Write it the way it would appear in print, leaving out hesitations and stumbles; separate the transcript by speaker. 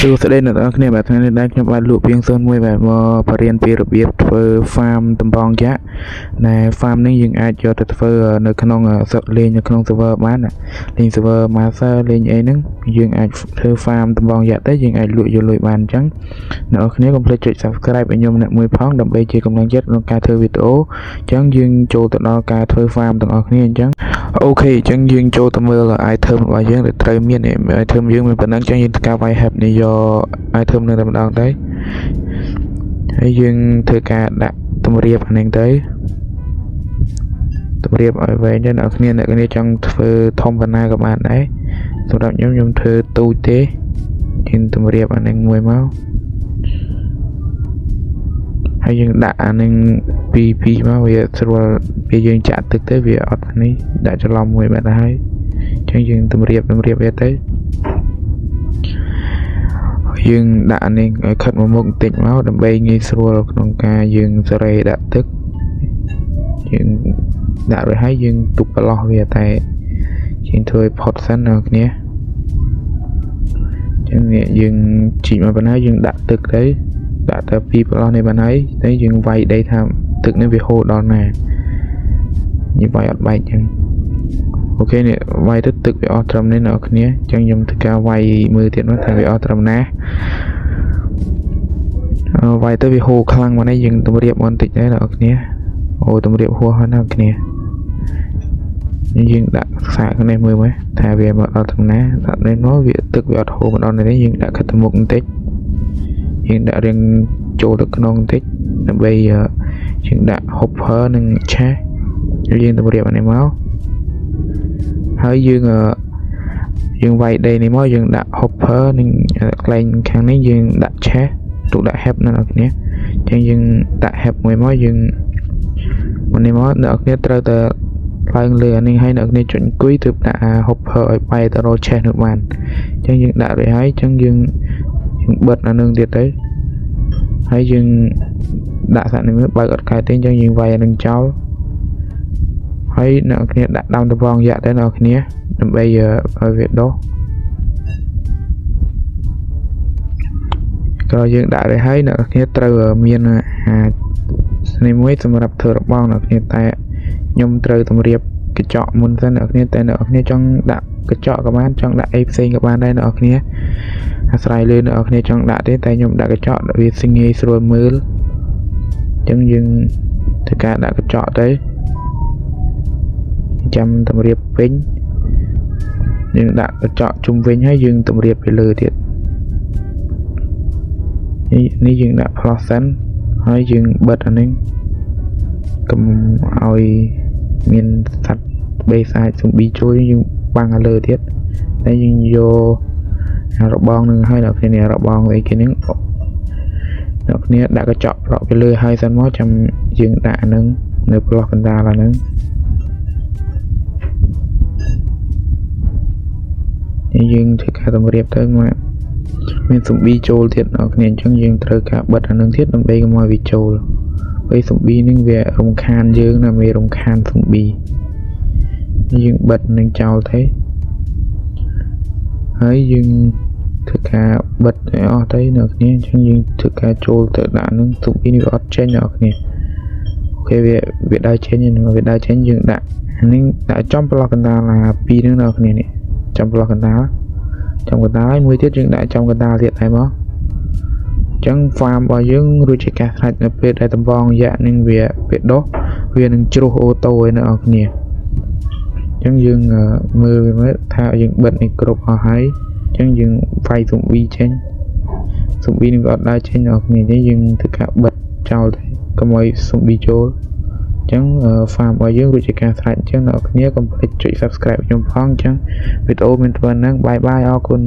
Speaker 1: សួស្តីអ្នកនរគ្នាបាទថ្ងៃនេះដែរខ្ញុំបានលក់ពីង0មួយបាទមកបរៀនពីរបៀបធ្វើ farm តំបងយ៉ាក់ដែល farm នេះយើងអាចយកទៅធ្វើនៅក្នុងលេងនៅក្នុង server បានលេង server master លេងអីហ្នឹងយើងអាចធ្វើ farm តំបងយ៉ាក់ទៅយើងអាចលក់យកលុយបានអញ្ចឹងអ្នកនរគ្នាកុំភ្លេចចុច subscribe ឲ្យខ្ញុំអ្នកមួយផងដើម្បីជាកម្លាំងចិត្តក្នុងការធ្វើវីដេអូអញ្ចឹងយើងចូលទៅដល់ការធ្វើ farm ទាំងអស់គ្នាអញ្ចឹងអូខេអញ្ចឹងយើងចូលទៅមើល item របស់យើងដែលត្រូវមាន item យើងមានប៉ុណ្ណឹងអញ្ចឹងយើងធ្វើការវាយ help នេះយក item នឹងតែម្ដងទៅហើយយើងធ្វើការដាក់តម្រៀបអានេះទៅតម្រៀបឲ្យវែងទៅអ្នកគ្នាចង់ធ្វើធំប៉ុណ្ណាក៏បានដែរសម្រាប់ខ្ញុំធ្វើទូចទេយើងតម្រៀបអានេះមួយមកហើយយើងដាក់អានឹងពីមកវាស្រួលពេលយើងចាក់ទឹកទៅវាអត់នេះដាក់ច្រឡំមួយបាត់ហើយអញ្ចឹងយើងតម្រៀបវាទៅយើងដាក់អានេះឲ្យខិតមកមុខបន្តិចមកដើម្បីងាយស្រួលក្នុងការយើងសេរីដាក់ទឹកយើងដាក់រួចហើយយើងទុកប្រឡោះវាតែយើងធ្វើឲ្យផុតសិនអ្នកគ្នាអញ្ចឹងយើងជីកមកប៉ុណ្ណាយើងដាក់ទឹកទៅដាក់ទៅពីប្រឡោះនេះបានហើយតែយើងវាយដីថាទឹកនេះវាហូរដល់ណាយើងវាយអត់បែកអញ្ចឹងអូខេនេះវាយទៅទឹកវាអស់ត្រឹមនេះអ្នកគ្នាអញ្ចឹងខ្ញុំធ្វើការវាយមើលទៀតមកថាវាអស់ត្រឹមណាវាយទៅវាហូរខ្លាំងមកនេះយើងតម្រៀបបន្តិចដែរអ្នកគ្នាអូតម្រៀបហួសហើយអ្នកគ្នាយើងដាក់ខ្សែនេះមើលមើលថាវាមកដល់ត្រឹមណាដាក់នេះមកវាទឹកវាអត់ហូរមកដល់នេះយើងដាក់ខិតទៅមុខបន្តិចយើងដាក់រៀងចូលទៅក្នុងបន្តិចដើម្បីយើងដាក់ hopper និងឆេះយើងតម្រៀបអានេះមកហើយយើងវាយដីនេះមកយើងដាក់ hopper និងកន្លែងខាងនេះយើងដាក់ឆេះទុកដាក់ help នៅអ្នកគ្នាអញ្ចឹងយើងដាក់ help មួយមកយើងនេះមកអ្នកគ្នាត្រូវតែឡើងលើអានេះហើយអ្នកគ្នាចុចអង្គុយទើបដាក់ hopper ឲ្យបែរទៅរកឆេះនោះបានអញ្ចឹងយើងដាក់រួចហើយអញ្ចឹងយើងបិទអានឹងទៀតទៅហើយយើងដាក់សាក់នេះមើលបើកអត់កើតទេអញ្ចឹងយើងវាយអានឹងចោលហើយអ្នកគ្នាដាក់ដើមតំបងយ៉ាក់ទៅអ្នកគ្នាដើម្បីឲ្យវាដុះក្រោយយើងដាក់រួចហើយអ្នកគ្នាត្រូវមានស្នេហ៍មួយសម្រាប់ធ្វើរបងអ្នកគ្នាតែខ្ញុំត្រូវតម្រៀបកញ្ចក់មុនសិនអ្នកគ្នាតែអ្នកគ្នាចង់ដាក់កញ្ចក់ក៏បានចង់ដាក់អីផ្សេងក៏បានដែរអ្នកគ្នាអាស្រ័យលើអ្នកគ្នាចង់ដាក់ទេតែខ្ញុំដាក់កញ្ចក់វាងាយស្រួលមើលអញ្ចឹងយើងធ្វើការដាក់កញ្ចក់ទៅចាំតម្រៀបពេញយើងដាក់កញ្ចក់ជុំវិញហើយយើងតម្រៀបពីលើទៀតនេះយើងដាក់ plus សិនហើយយើងបិទអានេះកុំឲ្យមានសត្វបេសាចស៊ុំប៊ីជួយយើងបាំងឲ្យលើទៀតហើយយើងយករបងនឹងឲ្យដល់គ្នារបងអីគេនឹងដល់គ្នាដាក់កញ្ចក់ប្រក់ពីលើហើយសិនមកចាំយើងដាក់អានឹងនៅផ្លោះកណ្ដាលអានឹងយើងធ្វើការតម្រៀបទៅមកមានស៊ុំប៊ីចូលទៀតដល់គ្នាអញ្ចឹងយើងត្រូវការបិទអានឹងទៀតដើម្បីកុំឲ្យវាចូលពេលស៊ុំប៊ីនឹងវារំខានយើងណាវារំខានស៊ុំប៊ីយើងបិទនឹងចោលទៅហើយយើងធ្វើការបិទឲ្យអស់ទៅអ្នកគ្នាអញ្ចឹងយើងធ្វើការចូលទៅដាក់នឹងស៊ុំប៊ីនេះវាអត់ចេញអ្នកគ្នាអូខេវាដើរចេញយើងដាក់អានេះដាក់ចំប្លោះកណ្ដាលពីរនឹងអ្នកគ្នានេះចំប្លោះកណ្ដាលហើយមួយទៀតយើងដាក់ចំកណ្ដាលទៀតហើយមកអញ្ចឹង farm របស់យើងរួចជាការស្រេចនៅពេលដែលតំបងយ៉ាក់នឹងវាពេលដុះវានឹងជ្រុះអូតូឲ្យអ្នកគ្នាអញ្ចឹងយើងមើលថាយើងបិទនេះគ្រប់អស់ហើយអញ្ចឹងយើងវាយស៊ុំប៊ីចេញស៊ុំប៊ីនឹងវាអត់ដើរចេញអ្នកគ្នាអញ្ចឹងយើងធ្វើការបិទចោលទៅកុំឲ្យស៊ុំប៊ីចូលអញ្ចឹង farm របស់យើងរួចជាការស្រេចអញ្ចឹងអ្នកគ្នាកុំភ្លេចចុច subscribe ខ្ញុំផងអញ្ចឹងវីដេអូមានប៉ុណ្ណឹងបាយអរគុណ